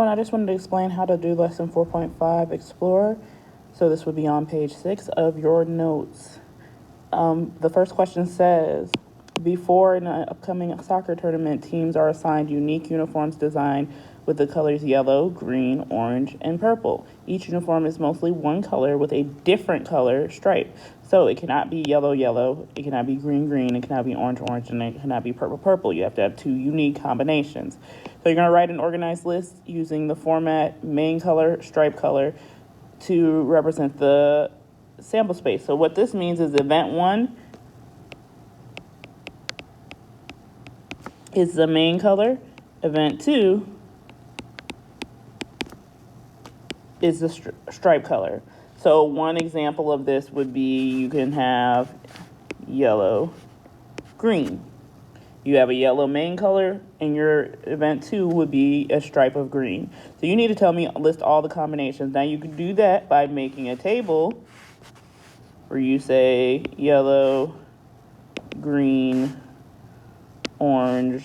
everyone. I just wanted to explain how to do lesson 4.5 Explore. So this would be on page 6 of your notes. The first question says, before an upcoming soccer tournament, teams are assigned unique uniforms designed with the colors yellow, green, orange, and purple. Each uniform is mostly one color with a different color stripe. So it cannot be yellow, yellow, it cannot be green, green, it cannot be orange, orange, and it cannot be purple, purple. You have to have two unique combinations. So you're gonna write an organized list using the format main color, stripe color to represent the sample space. So what this means is event 1 is the main color, event 2 is the stripe color. So one example of this would be you can have yellow, green. You have a yellow main color, and your event 2 would be a stripe of green. So you need to tell me, list all the combinations. Now you can do that by making a table where you say yellow, green, orange,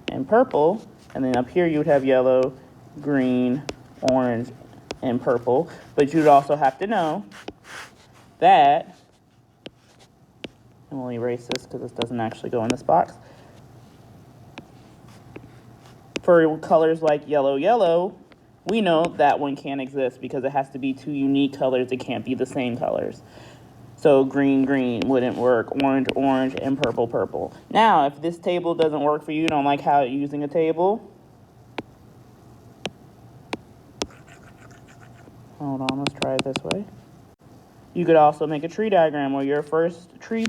and purple. And then up here you would have yellow, green, orange, and purple. But you'd also have to know that, and we'll erase this because this doesn't actually go in this box. For colors like yellow, yellow, we know that one can't exist because it has to be two unique colors. It can't be the same colors. So green, green wouldn't work, orange, orange, and purple, purple. Now, if this table doesn't work for you, don't like how using a table, hold on, let's try it this way. You could also make a tree diagram where your first tree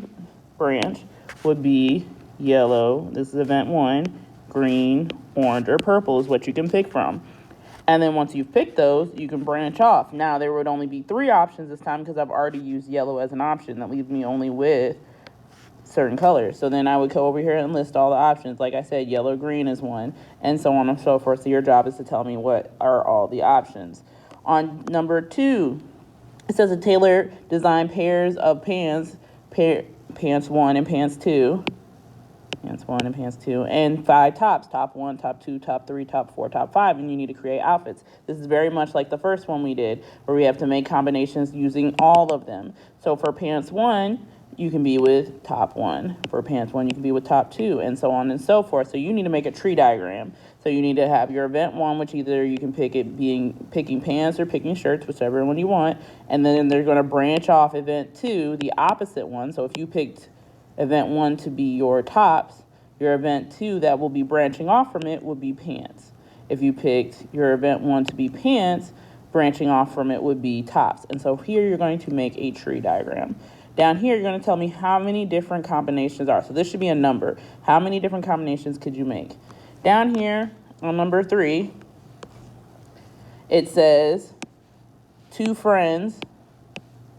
branch would be yellow, this is event 1, green, orange, or purple is what you can pick from. And then once you've picked those, you can branch off. Now, there would only be 3 options this time because I've already used yellow as an option. That leaves me only with certain colors. So then I would go over here and list all the options. Like I said, yellow, green is one, and so on and so forth. So your job is to tell me what are all the options. On number 2, it says a tailor design pairs of pants, pants 1 and pants 2. Pants 1 and pants 2, and 5 tops, top 1, top 2, top 3, top 4, top 5, and you need to create outfits. This is very much like the first one we did, where we have to make combinations using all of them. So for pants 1, you can be with top 1. For pants 1, you can be with top 2, and so on and so forth. So you need to make a tree diagram. So you need to have your event 1, which either you can pick it being picking pants or picking shirts, whichever one you want, and then they're going to branch off event 2, the opposite one. So if you picked event 1 to be your tops, your event 2 that will be branching off from it would be pants. If you picked your event 1 to be pants, branching off from it would be tops. And so here you're going to make a tree diagram. Down here, you're going to tell me how many different combinations are. So this should be a number. How many different combinations could you make? Down here on number 3, it says 2 friends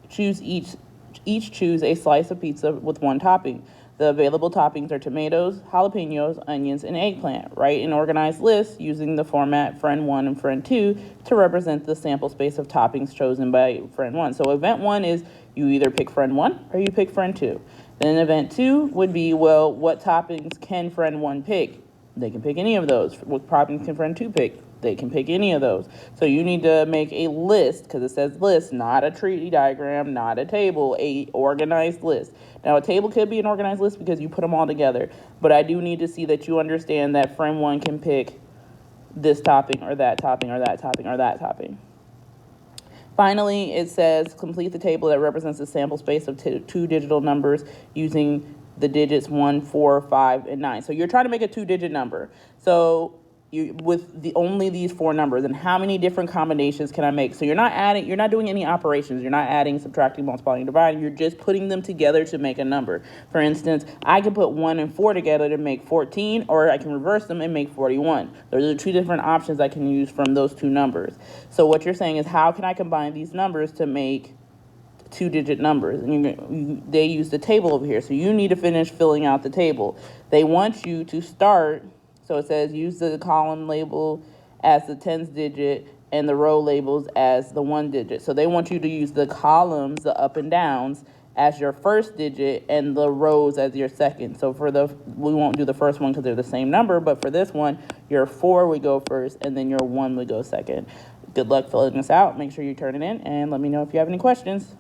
choose each choose a slice of pizza with 1 topping. The available toppings are tomatoes, jalapenos, onions, and eggplant. Write an organized list using the format friend 1 and friend 2 to represent the sample space of toppings chosen by friend 1. So event 1 is you either pick friend 1 or you pick friend 2. Then event 2 would be, well, what toppings can friend 1 pick? They can pick any of those. What toppings can friend 2 pick? They can pick any of those. So you need to make a list, because it says list, not a tree diagram, not a table, a organized list. Now, a table could be an organized list because you put them all together, but I do need to see that you understand that friend 1 can pick this topping or that topping or that topping or that topping. Finally, it says complete the table that represents the sample space of 2 digital numbers using the digits 1, 4, 5, and 9. So you're trying to make a 2-digit number. So you with only these 4 numbers, and how many different combinations can I make? So you're not doing any operations. You're not adding, subtracting, multiplying, dividing. You're just putting them together to make a number. For instance, I can put 1 and 4 together to make 14, or I can reverse them and make 41. Those are 2 different options I can use from those 2 numbers. So what you're saying is, how can I combine these numbers to make 2-digit numbers? And they use the table over here. So you need to finish filling out the table. They want you to start. So it says use the column label as the tens digit and the row labels as the 1 digit. So they want you to use the columns, the up and downs, as your first digit and the rows as your second. So we won't do the first one because they're the same number, but for this one, your 4 would go first and then your 1 would go second. Good luck filling this out. Make sure you turn it in and let me know if you have any questions.